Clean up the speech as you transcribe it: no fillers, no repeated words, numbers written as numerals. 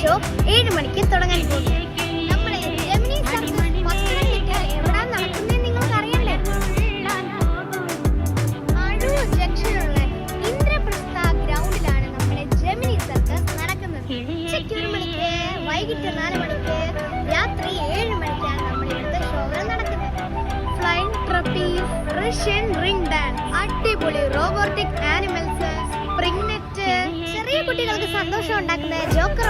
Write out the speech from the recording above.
Show 7 മണിക്ക് തുടങ്ങാൻ പോകുന്നു. നമ്മുടെ ജെമിനി സർക്കസ് പത്തനംതിട്ട എവിടാ നടക്കുന്നതെന്ന് നിങ്ങൾക്ക് അറിയണ്ടേ? അടൂർ ജംഗ്ഷനിലുള്ള ഇന്ദ്രപ്രസ്ഥ ഗ്രൗണ്ടിലാണ് നമ്മുടെ ജെമിനി സർക്കസ് നടക്കുന്നത്. ഉച്ചയ്ക്ക് 1 മണിക്ക്, വൈകിട്ട് 4 മണിക്ക്, രാത്രി 7 മണിക്കാണ് നമ്മുടെ ഇവിടുത്തെ ഷോകൾ നടക്കുന്നത്. Flying trapeze, Russian ring dance, അടിപൊളി റോബോട്ടിക് ആനിമൽസ്, സ്പ്രിംഗ് നെറ്റ്, ചെറിയ കുട്ടികൾക്ക് സന്തോഷം ഉണ്ടാക്കുന്ന ജോക്കർ